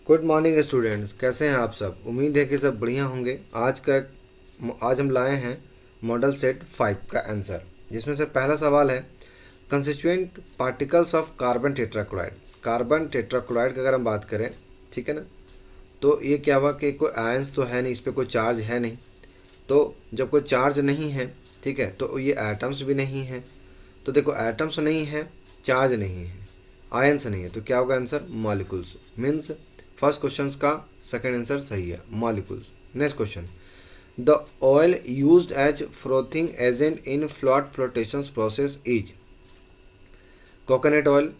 Good morning students, कैसे हैं आप सब। उम्मीद है कि सब बढ़िया होंगे। आज हम लाए हैं मॉडल सेट 5 का आंसर, जिसमें से पहला सवाल है constituent particles of carbon tetrachloride. Carbon tetrachloride की अगर हम बात करें, ठीक है ना, तो ये क्या हुआ कि कोई आयंस तो है नहीं, इस पर कोई चार्ज है नहीं। तो जब कोई चार्ज नहीं है, ठीक है, तो ये एटम्स भी नहीं है। तो देखो, एटम्स नहीं है, चार्ज नहीं है, आयंस नहीं है, तो क्या होगा answer? Molecules. Means first question का सेकंड आंसर सही है, molecules. Next question, the oil used as frothing agent in float flotation process is. Coconut oil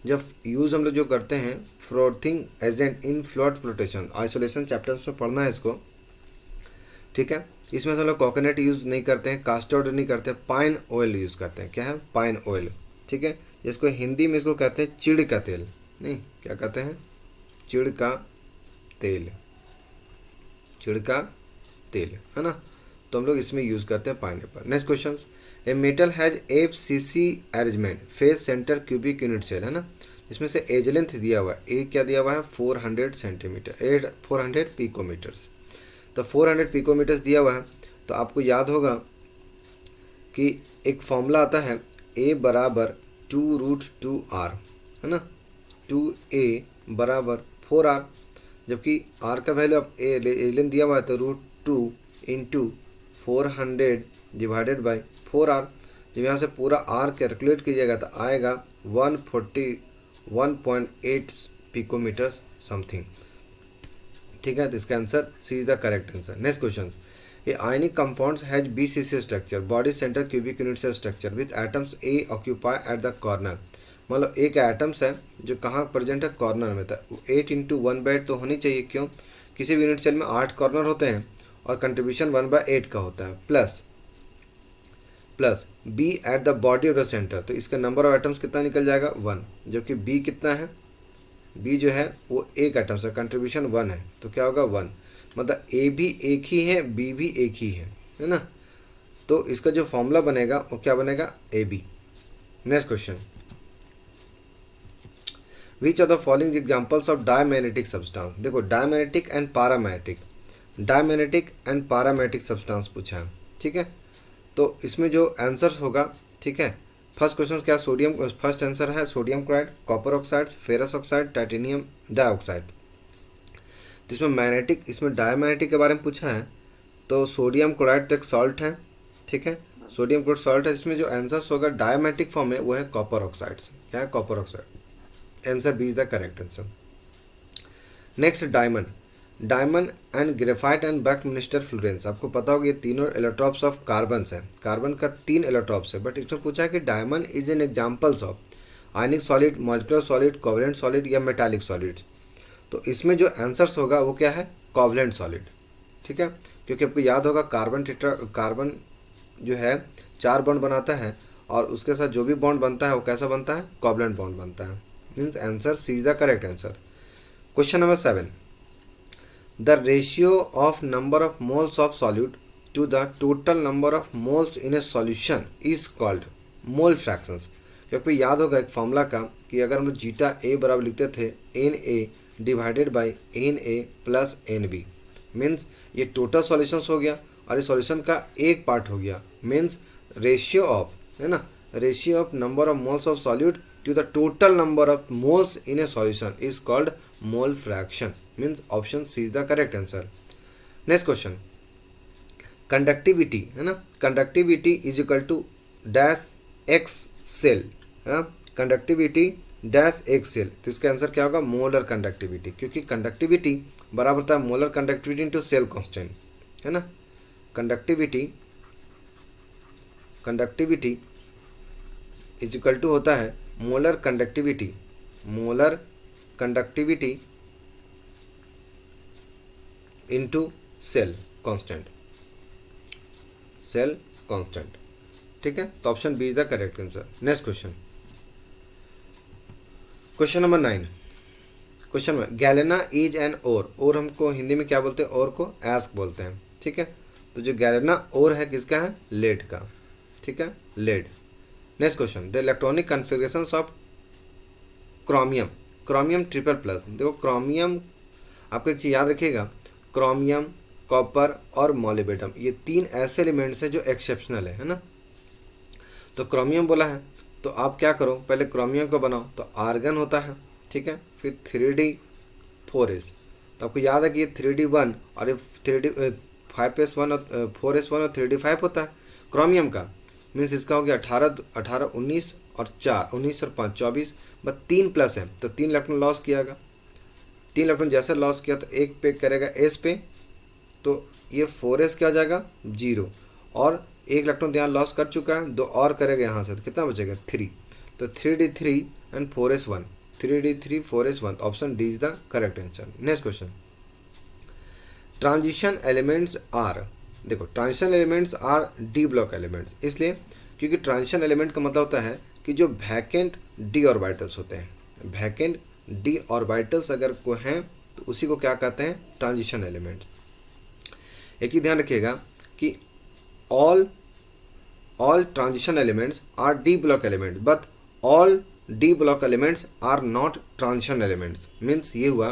जब यूज़ हम लोग जो करते हैं frothing agent in float flotation, isolation chapters में पढ़ना है इसको, ठीक है। इसमें से हम लोग कोकोनट यूज़ नहीं करते हैं, कास्टर्ड नहीं करते, पाइन ऑयल यूज़ करते हैं। क्या है? पाइन ऑयल, ठीक है। जिसको हिंदी में इसको कहते हैं चिड़ का तेल। नहीं, क्या कहते हैं? चिड़ का तेल, चिड़ का तेल, है ना। तो हम लोग इसमें यूज़ करते हैं pineapple. Next question, a metal has FCC arrangement face centre cubic unit cell, है ना। इसमें से एज लेंथ दिया हुआ है, ए क्या दिया हुआ है? 400 सेंटीमीटर, 400 पिकोमीटर्स। तो 400 पिकोमीटर्स दिया हुआ है, तो आपको याद होगा कि एक फॉर्मूला आता है ए बराबर 2√2r, है ना। 2a बराबर 4r, जबकि r का वैल्यू आप एलियन दिया हुआ है, तो √2 इंटू 400 डिवाइडेड बाई 4r। जब यहाँ से पूरा r कैलकुलेट कीजिएगा तो आएगा 141.8 पिकोमीटर्स समथिंग, ठीक है। तो इसका answer C is the correct answer. Next question, a ionic compounds has BCC structure, body centre cubic unit cell structure with atoms A occupy at the corner. मतलब एक atoms है जो कहाँ प्रेजेंट है? कॉर्नर में। था 8/1/8 तो होनी चाहिए, क्यों? किसी भी यूनिट सेल में 8 कॉर्नर होते हैं और कंट्रीब्यूशन 1/8 का होता है। Plus B at the body of the centre, तो इसका नंबर ऑफ एटम्स कितना निकल जाएगा? 1, जबकि बी कितना है? बी जो है वो एक एटम्स है, कंट्रीब्यूशन 1 है, तो क्या होगा? 1। मतलब ए भी एक ही है, बी भी एक ही है ना। तो इसका जो फॉर्मूला बनेगा वो क्या बनेगा? A B. Next question, which are the following examples of diamagnetic substance. देखो, डायमैग्नेटिक एंड पैरामैग्नेटिक सब्सटेंस पूछा है, ठीक है। तो इसमें जो आंसर्स होगा, ठीक है, फर्स्ट क्वेश्चन क्या? सोडियम, फर्स्ट आंसर है sodium chloride, copper oxide, ferrous oxide, titanium dioxide. तो इसमें मैग्नेटिक, इसमें डायमैग्नेटिक के बारे में पूछा है, तो सोडियम क्लोराइड तो एक सॉल्ट है, ठीक है, सोडियम क्लोराइड सॉल्ट है। इसमें जो आंसर्स होगा डायमैग्नेटिक फॉर्म में वो है कॉपर ऑक्साइड। क्या है? Copper oxide. Answer B is the correct answer. Next, diamond and graphite and buckminster fullerene. आपको पता होगा ये तीनों एलोट्रॉप्स ऑफ कार्बन है। कार्बन का 3 एलोट्रॉप्स है, बट इसमें पूछा है कि diamond is an examples of ionic solid, molecular solid, covalent solid या मेटालिक सॉलिड्स। तो इसमें जो आंसर्स होगा वो क्या है? कोवलेंट सॉलिड, ठीक है। क्योंकि आपको याद होगा कार्बन जो है 4 बॉन्ड बनाता है और उसके साथ जो भी बॉन्ड बनता है वो कैसा बनता है? कोवलेंट बॉन्ड बनता है। Means answer C is the correct answer. Question number 7, the ratio of number of moles of solute to the total number of moles in a solution is called mole fractions. क्योंकि याद होगा एक formula का कि अगर हम लोग zeta ए बराबर लिखते थे Na divided by Na plus Nb, means ये टोटल सॉल्यूशंस हो गया और इस सॉल्यूशन का एक पार्ट हो गया। मीन्स रेशियो ऑफ, है ना, ratio of number of moles of solute to the total number of moles in a solution is called mole fraction. Means option C is the correct answer. Next question, conductivity, है ना, conductivity is equal to dash x cell, है, conductivity dash x cell। तो इसका answer क्या होगा? Molar conductivity, क्योंकि conductivity बराबर होता है molar conductivity into cell constant, है ना। कंडक्टिविटी इज इक्वल टू होता है molar conductivity into cell constant, ठीक है। तो option B is the correct answer. Next question number 9। Question में गैलेना इज एन और हमको हिंदी में क्या बोलते हैं? और को एस्क बोलते हैं, ठीक है। तो जो गैलेना और है किसका है? लेड का, ठीक है, lead. Next question, the electronic configurations of chromium triple plus. देखो, क्रोमियम आपको एक चीज़ याद रखिएगा, क्रोमियम, कॉपर और मोलिब्डेनम, ये 3 ऐसे एलिमेंट्स हैं जो एक्सेप्शनल है ना। तो क्रोमियम बोला है तो आप क्या करो, पहले क्रोमियम को बनाओ, तो आर्गन होता है, ठीक है, फिर 3D4s। तो आपको याद है कि ये 3D1 और ये 5s1 और 4s1 और 3D5 होता है क्रोमियम का। मीन्स इसका हो गया 18 19 और 4 19 और 5 24, बस 3 प्लस है तो 3 इलेक्ट्रॉन लॉस कियागा। 3 इलेक्ट्रॉन जैसे लॉस किया तो एक पे करेगा एस पे, तो ये 4s क्या हो जाएगा 0, और एक इलेक्ट्रॉन यहाँ लॉस कर चुका है, 2 और करेगा यहाँ से, तो कितना बचेगा 3। तो 3D3 and 4s1, 3D3 4s1, option D is the correct answer. Next question, transition elements are, देखो transition elements are D block elements, इसलिए क्योंकि ट्रांजिशन एलिमेंट का मतलब होता है कि जो वैकेंट डी ऑर्बिटल्स होते हैं, वैकेंट डी ऑर्बिटल्स अगर को हैं तो उसी को क्या कहते हैं ट्रांजिशन एलिमेंट। एक चीज ध्यान रखिएगा कि all transition elements are D block elements, but all D block elements are not transition elements. Means ये हुआ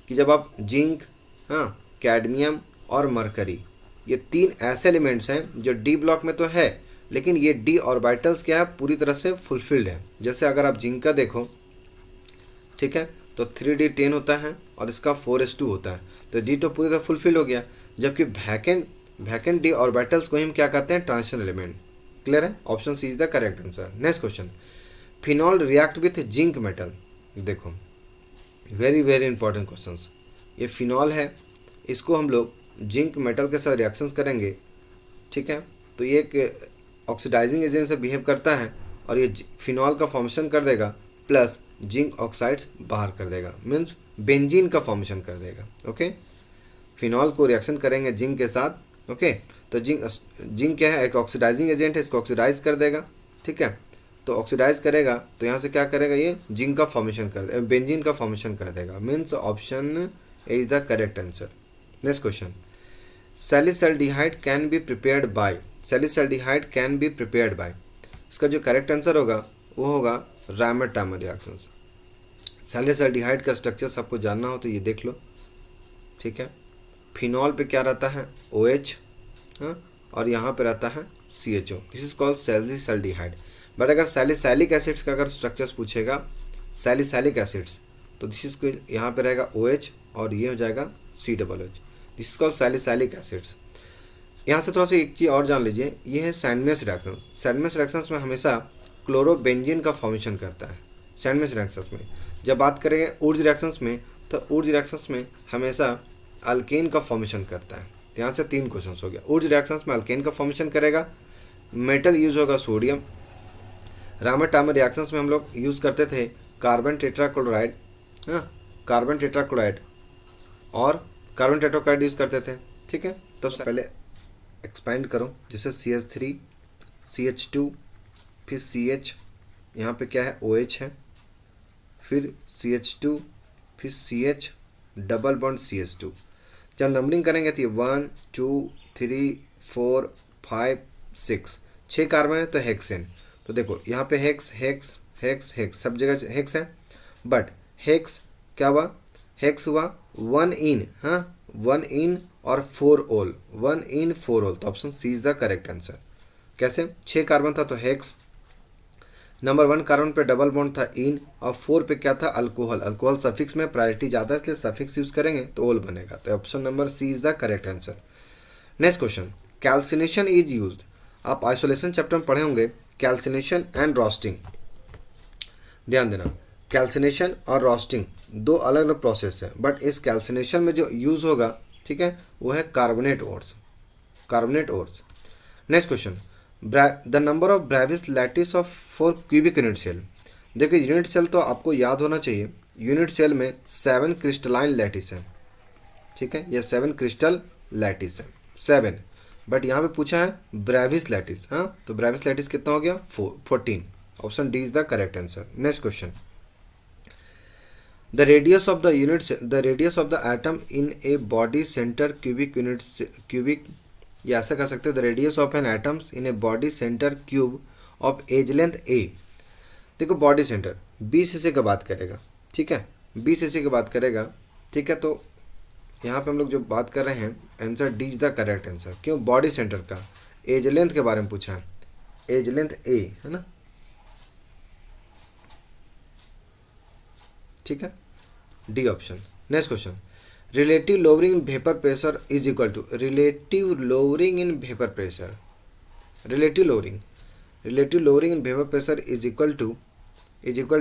कि जब आप जिंक, हाँ, कैडमियम और मरकरी, ये 3 ऐसे एलिमेंट्स हैं जो डी ब्लॉक में तो है, लेकिन ये डी ऑर्बिटल्स क्या है पूरी तरह से फुलफिल्ड है। जैसे अगर आप जिंक का देखो, ठीक है, तो 3D10 होता है और इसका 4s2 होता है, तो डी तो पूरी तरह फुलफिल हो गया, जबकि वैकेंट डी ऑर्बिटल्स को हम क्या कहते हैं ट्रांजिशन एलिमेंट। क्लियर है, option C is the correct answer. Next question, phenol react with zinc metal, देखो वेरी वेरी इंपॉर्टेंट क्वेश्चंस। ये फिनॉल है, इसको हम लोग जिंक मेटल के साथ रिएक्शंस करेंगे, ठीक है, तो ये एक ऑक्सीडाइजिंग एजेंट से बिहेव करता है और ये फिनॉल का फॉर्मेशन कर देगा प्लस जिंक ऑक्साइड्स बाहर कर देगा, मीन्स बेंजीन का फॉर्मेशन कर देगा। ओके, फिनॉल को रिएक्शन करेंगे जिंक के साथ, ओके, तो जिंक क्या है, एक ऑक्सीडाइजिंग एजेंट है, इसको ऑक्सीडाइज कर देगा, ठीक है, तो ऑक्सीडाइज करेगा तो यहाँ से क्या करेगा, ये जिंक का फॉर्मेशन कर देगा, बेंजीन का फॉर्मेशन कर देगा, means option A is the correct answer. Next question, salicylaldehyde can be prepared by, salicylaldehyde can be prepared by, इसका जो करेक्ट आंसर होगा वो होगा रामर-टामर रिएक्शंस। सैलिसल्डिहाइड का स्ट्रक्चर सबको जानना हो तो ये देख लो, ठीक है, फिनॉल पे क्या रहता है OH, हाँ, और यहाँ पे रहता है CHO, this is called salicylaldehyde. But अगर सैलिसैलिक एसिड्स का अगर स्ट्रक्चर्स पूछेगा, सैलिसैलिक एसिड्स, तो दिस इज यहाँ पे रहेगा OH और ये हो जाएगा COOH, this is called salicylic acids. यहाँ से थोड़ा सा एक चीज़ और जान लीजिए, ये है सैंडमेस रिएक्शंस। सैंडमेस रिएक्शंस में हमेशा क्लोरोबेंजीन का फॉर्मेशन करता है। सैंडमेस रिएक्शंस में जब बात करेंगे ऊर्ज रिएक्शंस में, तो ऊर्ज रिएक्शंस में हमेशा अल्केन का फॉर्मेशन करता है। यहाँ से 3 क्वेश्चन हो गया, ऊर्ज रिएक्शंस में अल्केन का फॉर्मेशन करेगा, मेटल यूज होगा सोडियम। रामर-टामर रिएक्शंस में हम लोग यूज़ करते थे कार्बन टेट्राक्लोराइड, हाँ, कार्बन टेट्राक्लोराइड और कार्बन टेट्राक्लोराइड यूज़ करते थे, ठीक है। तो पहले एक्सपेंड करो, जैसे CH3 CH2 फिर CH, यहाँ पे क्या है OH है, फिर CH2 फिर CH डबल बॉन्ड CH2। जब नंबरिंग करेंगे तो ये 1 2 3 4 5 6, 6 कार्बन है तो हेक्सेन। तो देखो यहाँ पे हेक्स हेक्स हेक्स हेक्स सब जगह हेक्स है, बट हेक्स क्या हुआ, हेक्स हुआ 1 इन, हाँ 1 इन और 4 ओल, 1 इन 4 ओल, तो option C is the correct answer. कैसे, 6 कार्बन था तो हेक्स, नंबर 1 कार्बन पे डबल बॉन्ड था इन, और 4 पे क्या था अल्कोहल, अल्कोहल सफिक्स में प्रायोरिटी ज़्यादा है इसलिए सफिक्स यूज करेंगे तो ओल बनेगा, तो option number C is the correct answer. Next question, calcination is used, आप आइसोलेशन चैप्टर में पढ़े होंगे कैल्सिनेशन एंड रोस्टिंग। ध्यान देना, कैल्सिनेशन और रोस्टिंग 2 अलग अलग प्रोसेस है, बट इस कैल्सिनेशन में जो यूज़ होगा, ठीक है, वो है carbonate ores, carbonate ores. Next question, the number of Bravais lattice of for cubic unit cell. देखिए यूनिट सेल तो आपको याद होना चाहिए, यूनिट सेल में 7 क्रिस्टलाइन लैटिस है, ठीक है, ये 7 क्रिस्टल लैटिस है 7, बट यहाँ पे पूछा है ब्रेविस लैटिस, हाँ, तो ब्रेविस लैटिस कितना हो गया 14, option D is the correct answer. Next question, the radius of the atom in a body center cubic unit cubic, या ऐसा कह सकते हैं the radius of an atom in a body center cube of edge length a। देखो body centre 20 cc का बात करेगा, ठीक है, 20 cc की बात करेगा, ठीक है, तो यहाँ पे हम लोग जो बात कर रहे हैं, answer D is the correct answer. क्यों? बॉडी सेंटर का एज लेंथ के बारे में पूछा है, एज लेंथ ए है ना, ठीक है, D option. Next question, relative lowering in vapour pressure is equal to, relative lowering in vapour pressure, relative lowering in vapour pressure is equal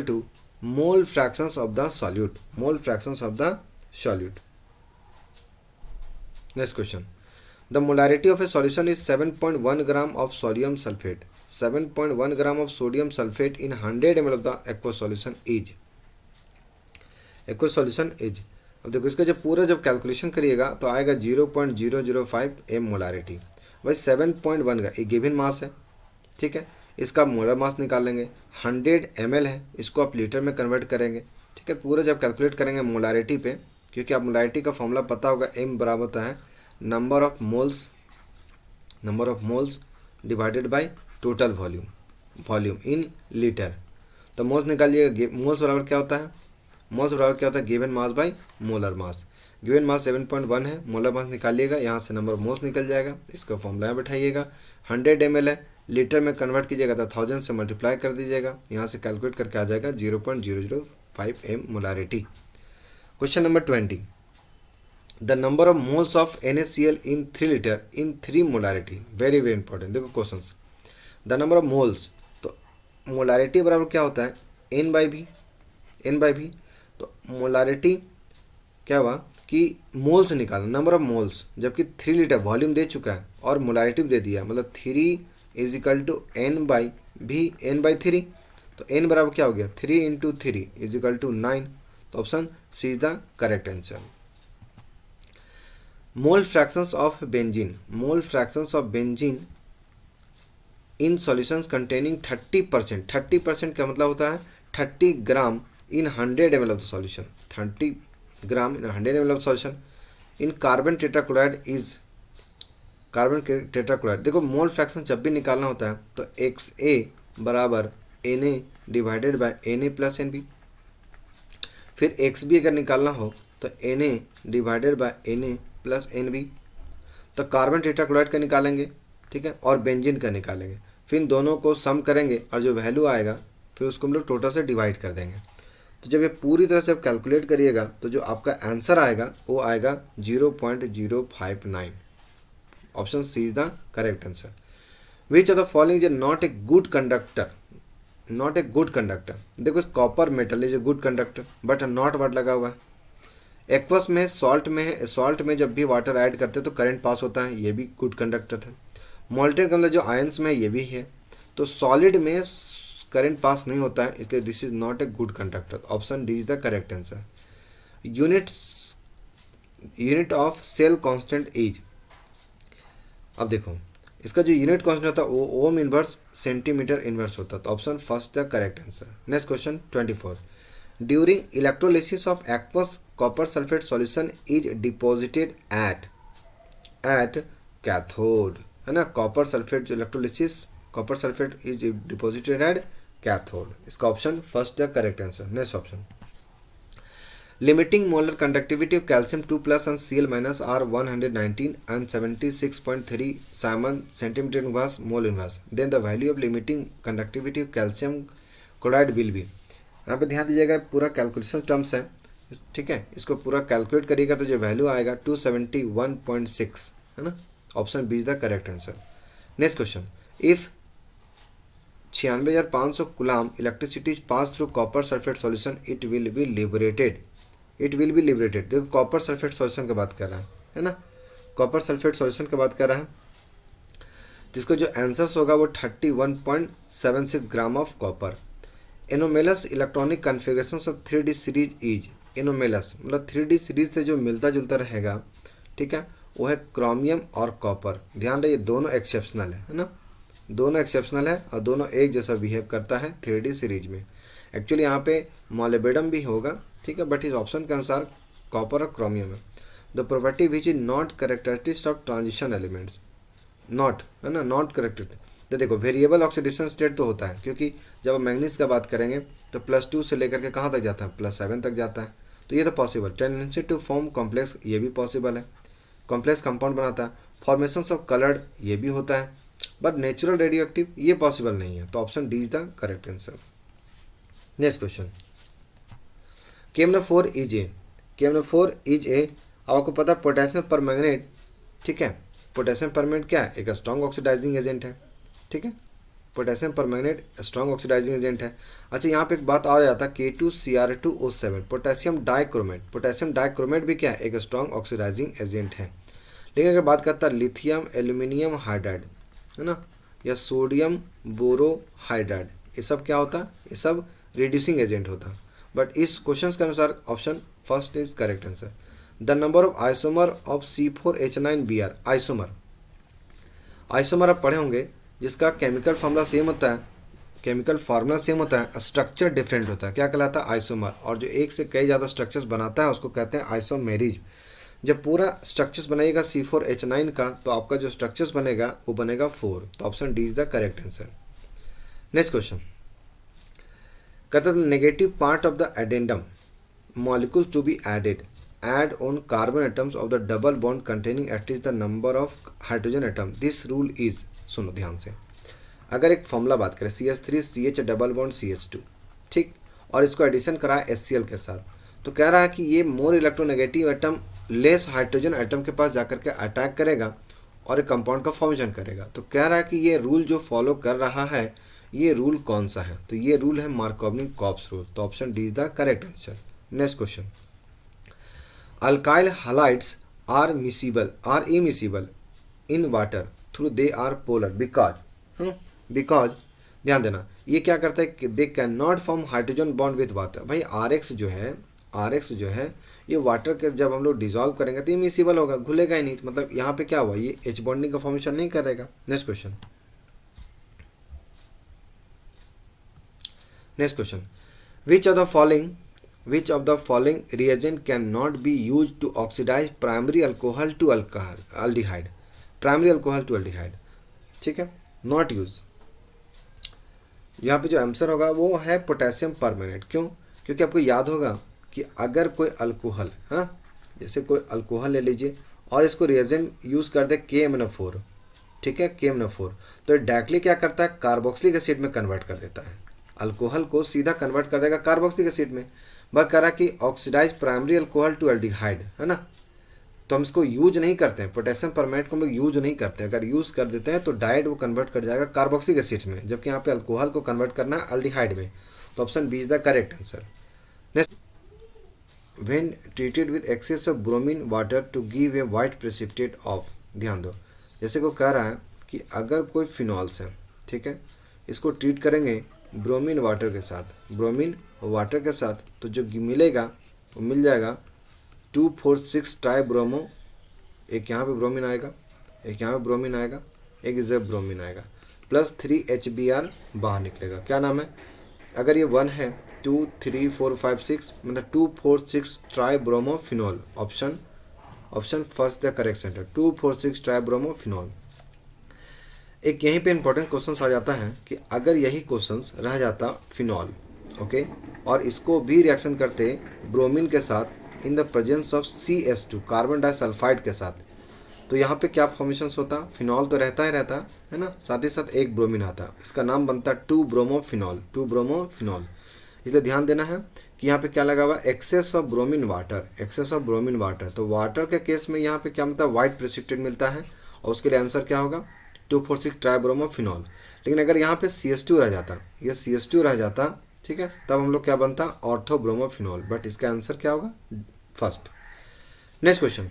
to mole fractions of the solute, mole fractions of the solute. Next question, the molarity of a solution is 7.1 gram of sodium sulphate, 7.1 gram of sodium sulphate in 100 ml of the aqueous solution is, aqueous solution is. अब देखो इसका जब पूरा जब calculation करिएगा तो आएगा 0.005 m molarity. भाई 7.1 का एक गिवन मास है, ठीक है, इसका मोलर मास निकाल लेंगे, 100 ml है, इसको आप लीटर में कन्वर्ट करेंगे, ठीक है। पूरा जब कैलकुलेट करेंगे मोलारिटी पे, क्योंकि आप मोलारिटी का फॉर्मूला पता होगा, m बराबर होता है number of moles divided by total volume in litre. तो मोल्स निकालिएगा, मोल्स बराबर क्या होता है, मोल्स बराबर क्या होता है, given mass by molar mass. Given mass 7.1 है, मोलर मास निकालिएगा, यहाँ से नंबर ऑफ मोल्स निकल जाएगा, इसका फॉर्मूला यहाँ बैठाइएगा। 100 ml है, लीटर में कन्वर्ट कीजिएगा तो 1000 से मल्टीप्लाई कर दीजिएगा, यहाँ से कैलकुलेट करके आ जाएगा 0.005 m molarity. Question number 20, the number of moles of NaCl in 3 litre in 3 molarity, very very important. देखो questions, the number of moles, तो मोलारिटी बराबर क्या होता है, n बाई भी। तो मोलारिटी क्या हुआ कि मोल्स निकालना, नंबर ऑफ मोल्स, जबकि 3 लीटर वॉल्यूम दे चुका है और मोलारिटी दे दिया, मतलब 3 is equal to n by 3। तो n बराबर क्या हो गया, 3 इंटू 3 इज इक्वल टू 9। तो option C is the correct answer. Mole fractions of benzene in solutions containing 30%, 30% का मतलब होता है 30 gram in 100 ml of the solution, 30 gram in 100 ml of solution in carbon tetrachloride is, carbon tetrachloride. देखो mole fraction जब भी निकालना होता है तो XA बराबर Na divided by Na plus NB, फिर XB अगर निकालना हो तो Na divided by Na plus NB। तो कार्बन टेट्राक्लोराइड का निकालेंगे, ठीक है, और बेंजीन का निकालेंगे, फिर इन दोनों को सम करेंगे और जो वैल्यू आएगा फिर उसको हम लोग टोटल से डिवाइड कर देंगे। तो जब ये पूरी तरह से कैलकुलेट करिएगा तो जो आपका आंसर आएगा वो आएगा 0.059। Option C is the correct answer. Which of the following is not a good conductor, not a good conductor. देखो copper metal is a good conductor, but not word लगा हुआ है। एक्वस में सॉल्ट में जब भी वाटर ऐड करते हैं तो करंट पास होता है, ये भी गुड कंडक्टर है। मोल्टेन के अंदर जो आयंस में ये भी है, तो सॉलिड में करंट पास नहीं होता है, इसलिए this is not a good conductor. Option D is the correct answer. Unit of cell constant is, अब देखो इसका जो यूनिट कांस्टेंट होता है वो ओम इनवर्स सेंटीमीटर इनवर्स होता है, तो option first the correct answer. Next question 24, during electrolysis of aqueous copper sulphate solution is deposited at cathode, है ना। कॉपर सल्फेट जो electrolysis copper sulphate is deposited at cathode, इसका option first the correct answer. Next option, limiting molar conductivity of calcium 2+ and Cl- are 119 and 76.3 Simon centimeter inverse mole inverse, then the value of limiting conductivity of calcium chloride will be। यहाँ पे ध्यान दीजिएगा, पूरा calculation terms है, ठीक है, इसको पूरा कैलकुलेट करिएगा तो जो वैल्यू आएगा 271.6, है ना। Option B is the correct answer. Next question, if 96,500 coulomb electricity pass through copper sulphate solution it will be liberated. देखो कॉपर सल्फेट सॉल्यूशन की बात कर रहा है ना, कॉपर सल्फेट सॉल्यूशन की बात कर रहा है, जिसको जो आंसर्स होगा वो 31.76 gram of copper. Anomalous electronic configuration of 3D series is, anomalous मतलब 3D सीरीज से जो मिलता जुलता रहेगा, ठीक है, वो है क्रोमियम और कॉपर। ध्यान रहे दोनों एक्सेप्शनल है ना, दोनों एक्सेप्शनल है और दोनों एक जैसा बिहेव करता है 3D सीरीज में। एक्चुअली यहाँ पे मॉलिब्डेनम भी होगा, ठीक है, बट इस ऑप्शन के अनुसार कॉपर और क्रोमियम है। The property which is not characteristics of transition elements, not है ना, नॉट कैरेक्टरिस्टिक। तो देखो वेरिएबल ऑक्सीडेशन स्टेट तो होता है, क्योंकि जब हम मैग्नीज का बात करेंगे तो +2 से लेकर के कहाँ तक जाता है, +7 तक जाता है। तो ये तो possible. Tendency to form complex, ये भी पॉसिबल है। कॉम्प्लेक्स कंपाउंड बनाता है। फॉर्मेशन ऑफ कलर्ड, ये भी होता है। बट नेचुरल रेडियो एक्टिव ये पॉसिबल नहीं है। तो option D is the correct answer. Next question, came number 4 is a. Came number 4 is a, आपको पता है पोटेशियम परमैंगनेट, ठीक है। पोटेशियम परमैंगनेट क्या है, एक स्ट्रॉन्ग ऑक्सीडाइजिंग एजेंट है, ठीक है। Potassium permanganate strong oxidising agent है। अच्छा, यहाँ पे एक बात आ जाता है, K2Cr2O7 potassium dichromate. Potassium dichromate भी क्या है, एक स्ट्रॉन्ग ऑक्सीडाइजिंग एजेंट है। लेकिन अगर बात करता है लिथियम एल्यूमिनियम हाइड्राइड, है ना, या सोडियम बोरोहाइड्राइड, ये सब क्या होता है, ये सब रिड्यूसिंग एजेंट होता है। बट इस क्वेश्चन के अनुसार option first is correct answer. The number of isomer of C4H9Br, isomer, isomer आप पढ़े होंगे जिसका केमिकल फार्मूला सेम होता है, केमिकल फार्मूला सेम होता है, स्ट्रक्चर डिफरेंट होता है, क्या कहलाता है, आइसोमर। और जो एक से कई ज़्यादा स्ट्रक्चर्स बनाता है उसको कहते हैं आइसोमेरिज। जब पूरा स्ट्रक्चर्स बनेगा C4H9 का, तो आपका जो स्ट्रक्चर्स बनेगा वो बनेगा 4। तो option D is the correct answer. Next question, कहते हैं negative part of the addendum molecule to be added add on carbon atoms of the double bond containing at least the number of hydrogen atom, this rule is, सुनो ध्यान से, अगर एक formula बात करें CH3CH double bond CH2, ठीक, और इसको एडिशन करा HCl के साथ, तो कह रहा है कि ये more electronegative atom less hydrogen atom के पास जाकर के अटैक करेगा और एक कंपाउंड का फॉर्मेशन करेगा। तो कह रहा है कि ये रूल जो फॉलो कर रहा है, ये रूल कौन सा है, तो ये रूल है मार्कोवनी-कॉप्स रूल। तो option D is the correct answer. Next question, alkyl halides are immiscible in water through they are polar because ध्यान देना, ये क्या करता है कि they can not form hydrogen bond with water. भाई RX जो है ये वाटर के जब हम लोग डिजॉल्व करेंगे तो इमिसिबल होगा, घुलेगा ही नहीं। मतलब यहाँ पे क्या हुआ, ये H बॉन्डिंग का फॉर्मेशन नहीं करेगा। Next question, which of the following reagent cannot be used to oxidize primary alcohol to aldehyde, primary alcohol to aldehyde, ठीक है, नॉट यूज। यहाँ पे जो आंसर होगा वो है पोटेशियम परमैंगनेट। क्यों, क्योंकि आपको याद होगा कि अगर कोई अल्कोहल, हाँ, जैसे कोई अल्कोहल ले लीजिए और इसको रिएजेंट यूज कर दे KMnO4, ठीक है, KMnO4, तो डायरेक्टली क्या करता है, कार्बोक्सिलिक एसिड में कन्वर्ट कर देता है। अल्कोहल को सीधा कन्वर्ट कर देगा कार्बोक्सिलिक एसिड में। बट कह रहा कि oxidise primary alcohol to aldehyde, है ना, तो हम इसको यूज नहीं करते हैं, पोटेशियम परमैंगनेट को हम लोग यूज नहीं करते हैं। अगर यूज कर देते हैं तो डायरेक्ट वो कन्वर्ट कर जाएगा कार्बोक्सिलिक एसिड में, जबकि यहाँ पे अल्कोहल को कन्वर्ट करना है एल्डिहाइड में। तो option B is the correct answer. Next, when treated with excess of bromine water to give a white precipitate of, ध्यान दो, जैसे को कह रहा है कि अगर कोई फिनॉल्स है, ठीक है, इसको ट्रीट करेंगे ब्रोमीन वाटर के साथ, ब्रोमीन वाटर के साथ, तो जो मिलेगा वो मिल जाएगा 2,4,6 ट्राइब्रोमो, एक यहाँ पे ब्रोमीन आएगा, एक यहाँ पे ब्रोमीन आएगा, एक इज ब्रोमीन आएगा, प्लस 3HBr बाहर निकलेगा। क्या नाम है, अगर ये 1 है 2 3 4 5 6 मतलब 2,4,6 tribromophenol. Option first the correct centre, 2,4,6 tribromophenol. एक यहीं पे इंपॉर्टेंट क्वेश्चन आ जाता है कि अगर यही क्वेश्चन रह जाता फिनॉल, ओके, और इसको भी रिएक्शन करते ब्रोमीन के साथ in the presence of CH2 carbon disulphide के साथ, तो यहाँ पे क्या फॉर्मेशन होता, फिनॉल तो रहता है ना, साथ ही साथ एक ब्रोमीन आता, इसका नाम बनता 2-ब्रोमोफिनॉल। इसलिए ध्यान देना है कि यहाँ पे क्या लगा हुआ, एक्सेस ऑफ ब्रोमीन वाटर। तो वाटर के केस में यहाँ पे क्या मिलता है, वाइट प्रेसिपिटेट मिलता है, और उसके लिए आंसर क्या होगा 2,4,6 ट्राइब्रोमोफिनॉल। लेकिन अगर यहाँ पे CH2 रह जाता, ये CH2 रह जाता, ठीक है, तब हम लोग क्या बनता, ऑर्थोब्रोमोफिनॉल। बट इसका आंसर क्या होगा, फर्स्ट। नेक्स्ट क्वेश्चन,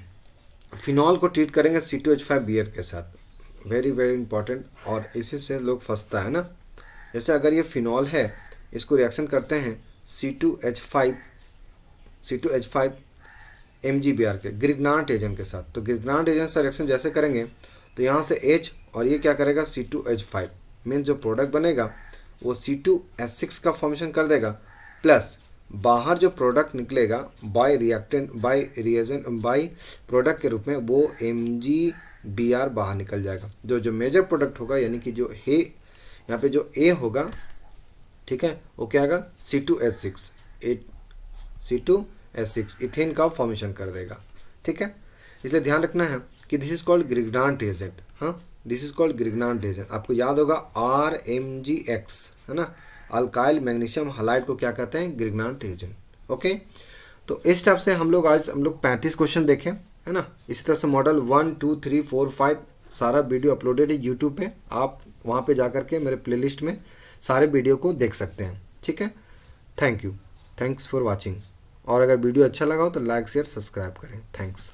फिनॉल को ट्रीट करेंगे C2H5Br के साथ, वेरी वेरी इंपॉर्टेंट, और इसी से लोग फंसता है ना। जैसे अगर ये फिनॉल है, इसको रिएक्शन करते हैं C2H5 MgBr के ग्रिग्नार्ट एजेंट के साथ, तो ग्रिग्नार्ट एजेंट से रिएक्शन जैसे करेंगे तो यहाँ से H और ये क्या करेगा C2H5, मीन जो प्रोडक्ट बनेगा वो C2H6 का फॉर्मेशन कर देगा, प्लस बाहर जो प्रोडक्ट निकलेगा बाय प्रोडक्ट के रूप में वो MgBr बाहर निकल जाएगा। जो मेजर प्रोडक्ट होगा, यानी कि जो है यहाँ पे जो A होगा, ठीक है, वो क्या आएगा C2H6 H6 इथेन का फॉर्मेशन कर देगा, ठीक है। इसलिए ध्यान रखना है कि दिस इज कॉल्ड ग्रिग्नांट एजेंट, हाँ, दिस इज कॉल्ड ग्रिग्नांट एजेंट। आपको याद होगा RMgX, है ना, अल्काइल मैग्नीशियम हालाइड को क्या कहते हैं, ग्रिग्नांट एजेंट, ओके। तो इस टाइप से हम लोग 35 क्वेश्चन देखें, है ना। इसी तरह से मॉडल 1 2 3 4 5 सारा वीडियो अपलोडेड है यूट्यूब पे, आप वहाँ पे जा करके मेरे प्लेलिस्ट में सारे वीडियो को देख सकते हैं, ठीक है। Thank you, thanks for watching. और अगर वीडियो अच्छा लगा हो तो लाइक शेयर सब्सक्राइब करें। थैंक्स।